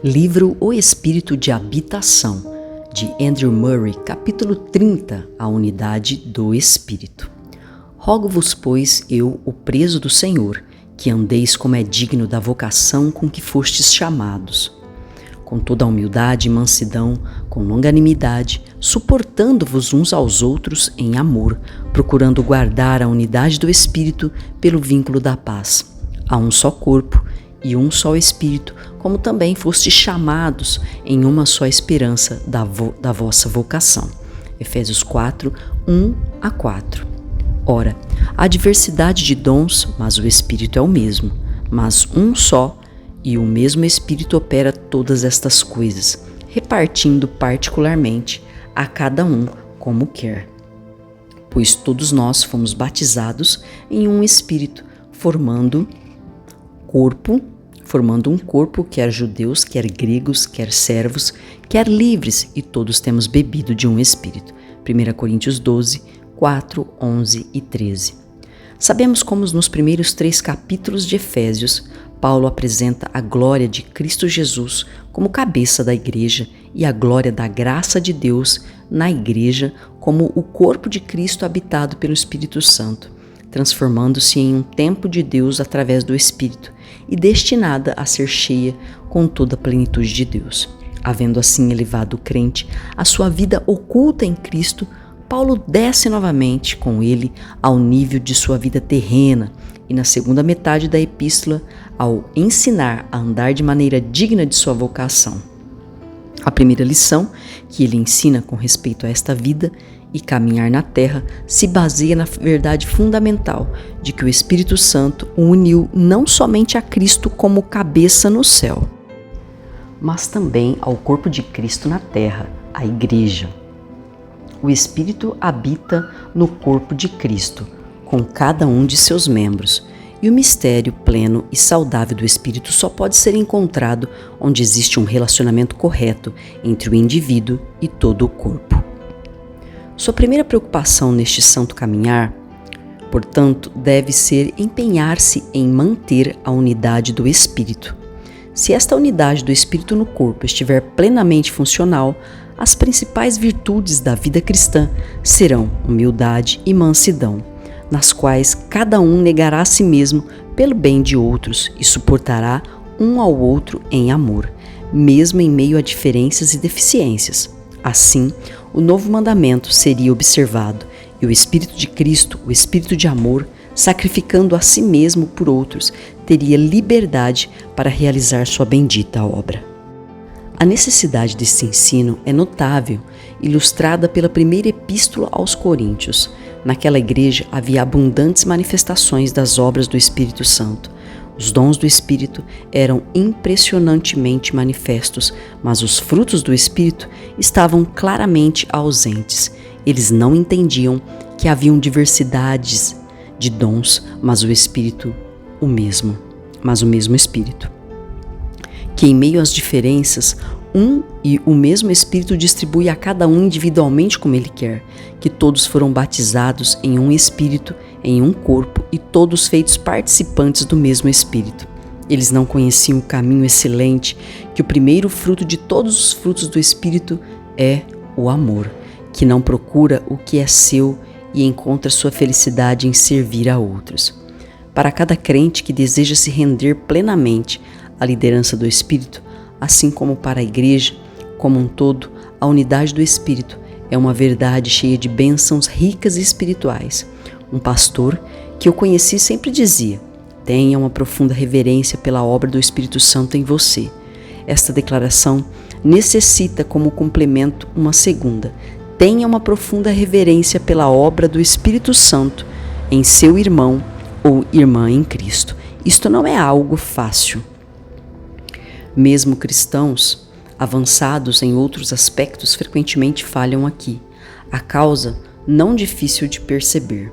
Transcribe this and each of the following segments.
Livro O Espírito de Habitação, de Andrew Murray, capítulo 30, a unidade do Espírito. Rogo-vos, pois, eu, o preso do Senhor, que andeis como é digno da vocação com que fostes chamados, com toda a humildade e mansidão, com longanimidade, suportando-vos uns aos outros em amor, procurando guardar a unidade do Espírito pelo vínculo da paz. Há um só corpo e um só Espírito, como também fostes chamados em uma só esperança da vossa vocação. Efésios 4, 1-4. Ora, há diversidade de dons, mas o Espírito é o mesmo, mas um só, e o mesmo Espírito opera todas estas coisas, repartindo particularmente a cada um como quer. Pois todos nós fomos batizados em um Espírito, formando um corpo, quer judeus, quer gregos, quer servos, quer livres, e todos temos bebido de um Espírito. 1 Coríntios 12, 4, 11 e 13. Sabemos como nos primeiros 3 capítulos de Efésios, Paulo apresenta a glória de Cristo Jesus como cabeça da igreja e a glória da graça de Deus na igreja como o corpo de Cristo habitado pelo Espírito Santo, transformando-se em um templo de Deus através do Espírito e destinada a ser cheia com toda a plenitude de Deus. Havendo assim elevado o crente à sua vida oculta em Cristo, Paulo desce novamente com ele ao nível de sua vida terrena e na segunda metade da epístola ao ensinar a andar de maneira digna de sua vocação. A primeira lição que ele ensina com respeito a esta vida e caminhar na terra se baseia na verdade fundamental de que o Espírito Santo o uniu não somente a Cristo como cabeça no céu, mas também ao corpo de Cristo na terra, a igreja. O Espírito habita no corpo de Cristo, com cada um de seus membros, e o mistério pleno e saudável do Espírito só pode ser encontrado onde existe um relacionamento correto entre o indivíduo e todo o corpo. Sua primeira preocupação neste santo caminhar, portanto, deve ser empenhar-se em manter a unidade do Espírito. Se esta unidade do Espírito no corpo estiver plenamente funcional, as principais virtudes da vida cristã serão humildade e mansidão, nas quais cada um negará a si mesmo pelo bem de outros e suportará um ao outro em amor, mesmo em meio a diferenças e deficiências. Assim, o novo mandamento seria observado e o Espírito de Cristo, o Espírito de amor, sacrificando a si mesmo por outros, teria liberdade para realizar sua bendita obra. A necessidade desse ensino é notável, ilustrada pela primeira epístola aos Coríntios. Naquela igreja havia abundantes manifestações das obras do Espírito Santo. Os dons do Espírito eram impressionantemente manifestos, mas os frutos do Espírito estavam claramente ausentes. Eles não entendiam que haviam diversidades de dons, mas o mesmo Espírito. Que em meio às diferenças, um e o mesmo Espírito distribui a cada um individualmente como ele quer, que todos foram batizados em um Espírito, em um corpo e todos feitos participantes do mesmo Espírito. Eles não conheciam o caminho excelente, que o primeiro fruto de todos os frutos do Espírito é o amor, que não procura o que é seu e encontra sua felicidade em servir a outros. Para cada crente que deseja se render plenamente à liderança do Espírito, assim como para a igreja como um todo, a unidade do Espírito é uma verdade cheia de bênçãos ricas e espirituais. Um pastor que eu conheci sempre dizia: tenha uma profunda reverência pela obra do Espírito Santo em você. Esta declaração necessita como complemento uma segunda: tenha uma profunda reverência pela obra do Espírito Santo em seu irmão ou irmã em Cristo. Isto não é algo fácil. Mesmo cristãos avançados em outros aspectos frequentemente falham aqui. A causa não difícil de perceber.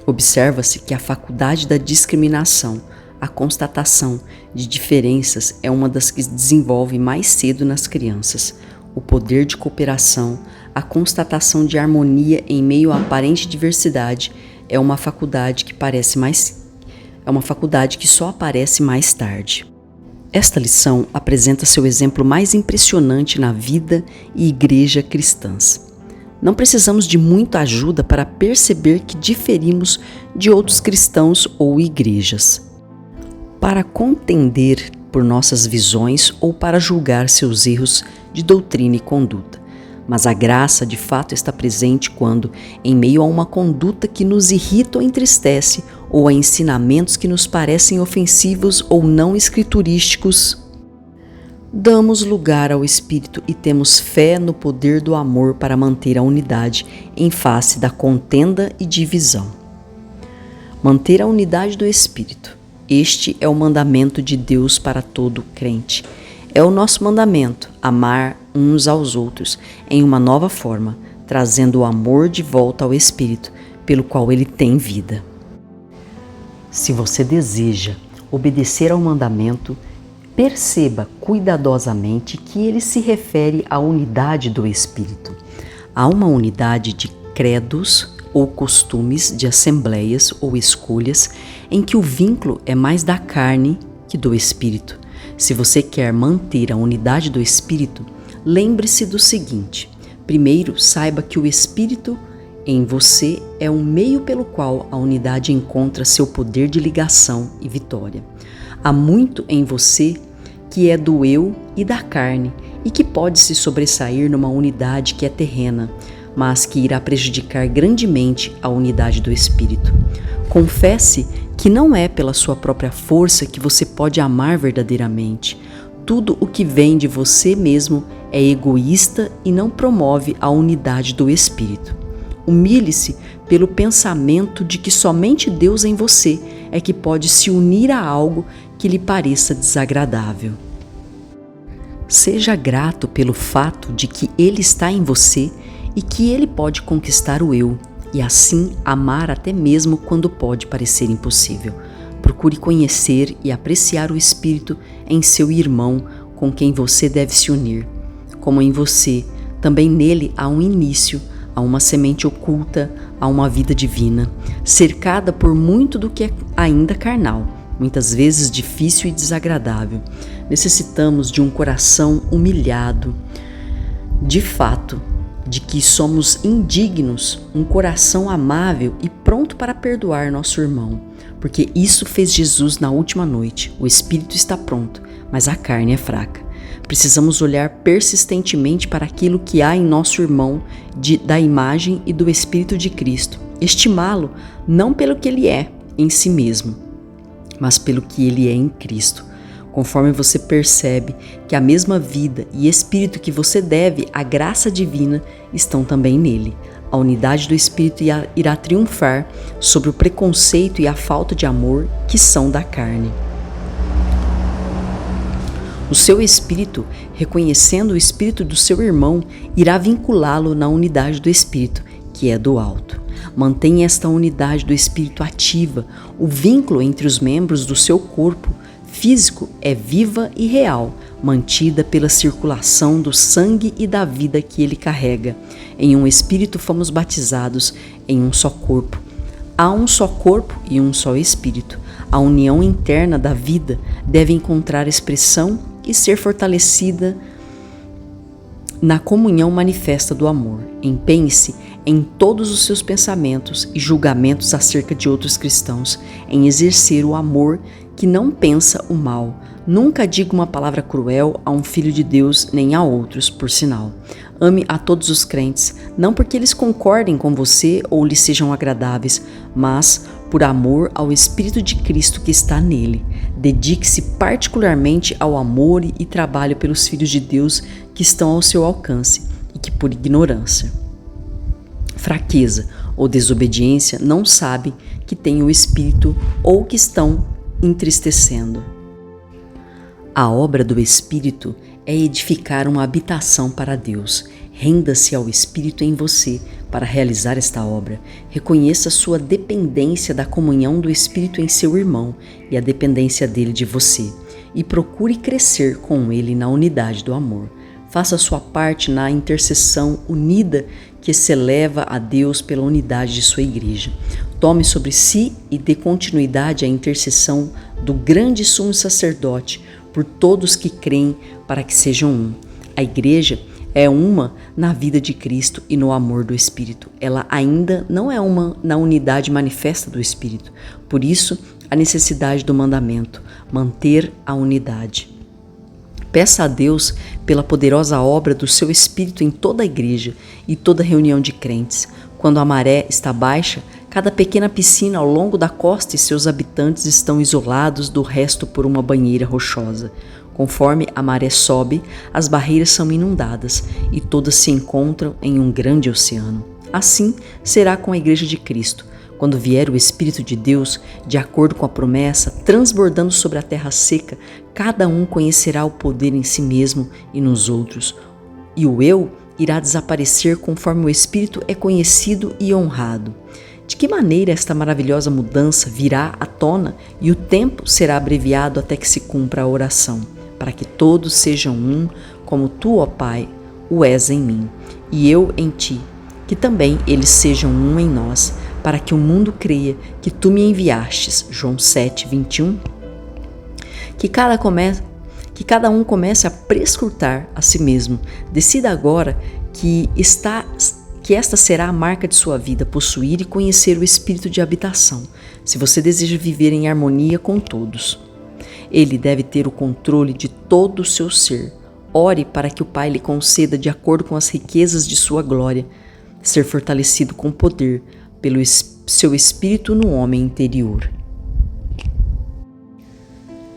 Observa-se que a faculdade da discriminação, a constatação de diferenças é uma das que se desenvolve mais cedo nas crianças. O poder de cooperação, a constatação de harmonia em meio à aparente diversidade é uma faculdade que só aparece mais tarde. Esta lição apresenta seu exemplo mais impressionante na vida e igreja cristãs. Não precisamos de muita ajuda para perceber que diferimos de outros cristãos ou igrejas, para contender por nossas visões ou para julgar seus erros de doutrina e conduta. Mas a graça de fato está presente quando, em meio a uma conduta que nos irrita ou entristece, ou a ensinamentos que nos parecem ofensivos ou não escriturísticos, damos lugar ao Espírito e temos fé no poder do amor para manter a unidade em face da contenda e divisão. Manter a unidade do Espírito. Este é o mandamento de Deus para todo crente. É o nosso mandamento, amar uns aos outros em uma nova forma, trazendo o amor de volta ao Espírito, pelo qual ele tem vida. Se você deseja obedecer ao mandamento, perceba cuidadosamente que ele se refere à unidade do Espírito. Há uma unidade de credos ou costumes, de assembleias ou escolhas, em que o vínculo é mais da carne que do Espírito. Se você quer manter a unidade do Espírito, lembre-se do seguinte: primeiro, saiba que o Espírito em você é um meio pelo qual a unidade encontra seu poder de ligação e vitória. Há muito em você que é do eu e da carne e que pode se sobressair numa unidade que é terrena, mas que irá prejudicar grandemente a unidade do Espírito. Confesse que não é pela sua própria força que você pode amar verdadeiramente. Tudo o que vem de você mesmo é egoísta e não promove a unidade do Espírito. Humilhe-se pelo pensamento de que somente Deus em você é que pode se unir a algo que lhe pareça desagradável. Seja grato pelo fato de que Ele está em você e que Ele pode conquistar o eu e assim amar até mesmo quando pode parecer impossível. Procure conhecer e apreciar o Espírito em seu irmão com quem você deve se unir. Como em você, também nele há um início, há uma semente oculta, há uma vida divina, cercada por muito do que é ainda carnal, muitas vezes difícil e desagradável. Necessitamos de um coração humilhado, de fato, de que somos indignos, um coração amável e pronto para perdoar nosso irmão, porque isso fez Jesus na última noite. O espírito está pronto, mas a carne é fraca. Precisamos olhar persistentemente para aquilo que há em nosso irmão da imagem e do Espírito de Cristo, estimá-lo não pelo que ele é em si mesmo, mas pelo que ele é em Cristo. Conforme você percebe que a mesma vida e espírito que você deve à graça divina estão também nele, a unidade do Espírito irá triunfar sobre o preconceito e a falta de amor que são da carne. O seu espírito, reconhecendo o espírito do seu irmão, irá vinculá-lo na unidade do Espírito, que é do alto. Mantenha esta unidade do Espírito ativa. O vínculo entre os membros do seu corpo físico é viva e real, mantida pela circulação do sangue e da vida que ele carrega. Em um Espírito fomos batizados em um só corpo. Há um só corpo e um só Espírito. A união interna da vida deve encontrar expressão e ser fortalecida na comunhão manifesta do amor. Empenhe-se em todos os seus pensamentos e julgamentos acerca de outros cristãos, em exercer o amor que não pensa o mal. Nunca diga uma palavra cruel a um filho de Deus nem a outros, por sinal. Ame a todos os crentes, não porque eles concordem com você ou lhes sejam agradáveis, mas por amor ao Espírito de Cristo que está nele. Dedique-se particularmente ao amor e trabalho pelos filhos de Deus que estão ao seu alcance e que por ignorância, fraqueza ou desobediência não sabem que têm o Espírito ou que estão entristecendo. A obra do Espírito é edificar uma habitação para Deus. Renda-se ao Espírito em você para realizar esta obra. Reconheça sua dependência da comunhão do Espírito em seu irmão e a dependência dele de você. E procure crescer com ele na unidade do amor. Faça sua parte na intercessão unida que se eleva a Deus pela unidade de sua igreja. Tome sobre si e dê continuidade à intercessão do grande sumo sacerdote por todos que creem para que sejam um. A igreja é uma na vida de Cristo e no amor do Espírito. Ela ainda não é uma na unidade manifesta do Espírito. Por isso, a necessidade do mandamento, manter a unidade. Peça a Deus pela poderosa obra do seu Espírito em toda a igreja e toda reunião de crentes. Quando a maré está baixa, cada pequena piscina ao longo da costa e seus habitantes estão isolados do resto por uma banheira rochosa. Conforme a maré sobe, as barreiras são inundadas e todas se encontram em um grande oceano. Assim será com a Igreja de Cristo. Quando vier o Espírito de Deus, de acordo com a promessa, transbordando sobre a terra seca, cada um conhecerá o poder em si mesmo e nos outros. E o eu irá desaparecer conforme o Espírito é conhecido e honrado. De que maneira esta maravilhosa mudança virá à tona e o tempo será abreviado até que se cumpra a oração, para que todos sejam um, como tu, ó Pai, o és em mim, e eu em ti, que também eles sejam um em nós, para que o mundo creia que tu me enviastes. João 7, 21. Que cada um comece a prescrutar a si mesmo. Decida agora que esta será a marca de sua vida, possuir e conhecer o espírito de habitação, se você deseja viver em harmonia com todos. Ele deve ter o controle de todo o seu ser. Ore para que o Pai lhe conceda, de acordo com as riquezas de sua glória, ser fortalecido com poder pelo seu espírito no homem interior.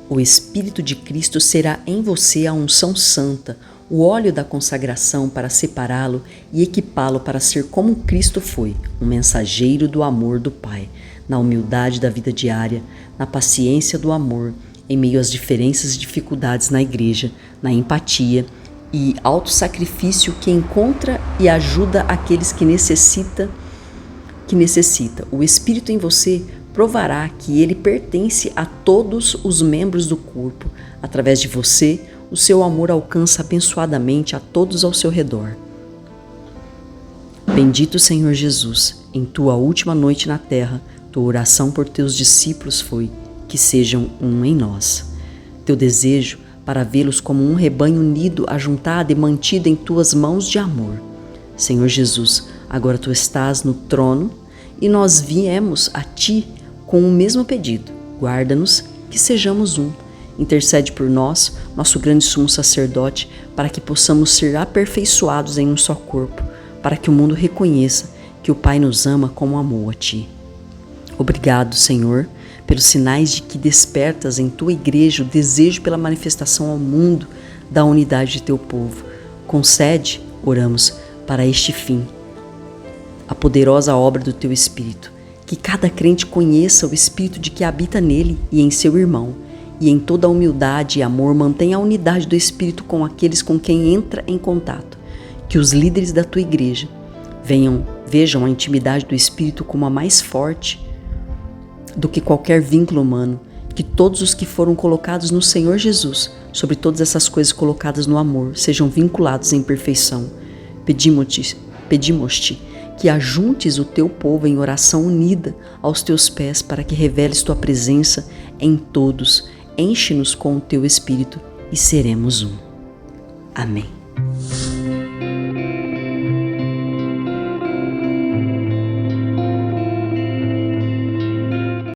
O Espírito de Cristo será em você a unção santa, o óleo da consagração para separá-lo e equipá-lo para ser como Cristo foi, um mensageiro do amor do Pai, na humildade da vida diária, na paciência do amor, em meio às diferenças e dificuldades na igreja, na empatia e autossacrifício que encontra e ajuda aqueles que necessita. O Espírito em você provará que ele pertence a todos os membros do corpo. Através de você, o seu amor alcança abençoadamente a todos ao seu redor. Bendito Senhor Jesus, em tua última noite na terra, tua oração por teus discípulos foi que sejam um em nós. Teu desejo para vê-los como um rebanho unido, ajuntado e mantido em tuas mãos de amor. Senhor Jesus, agora tu estás no trono e nós viemos a ti com o mesmo pedido. Guarda-nos, que sejamos um. Intercede por nós, nosso grande sumo sacerdote, para que possamos ser aperfeiçoados em um só corpo, para que o mundo reconheça que o Pai nos ama como amou a ti. Obrigado, Senhor, pelos sinais de que despertas em tua igreja o desejo pela manifestação ao mundo da unidade de teu povo. Concede, oramos, para este fim, a poderosa obra do teu Espírito, que cada crente conheça o Espírito de que habita nele e em seu irmão, e em toda a humildade e amor mantenha a unidade do Espírito com aqueles com quem entra em contato. Que os líderes da tua igreja vejam a intimidade do Espírito como a mais forte do que qualquer vínculo humano. Que todos os que foram colocados no Senhor Jesus, sobre todas essas coisas colocadas no amor, sejam vinculados em perfeição. Pedimos-te que ajuntes o teu povo em oração unida aos teus pés, para que reveles tua presença em todos. Enche-nos com o teu Espírito e seremos um. Amém.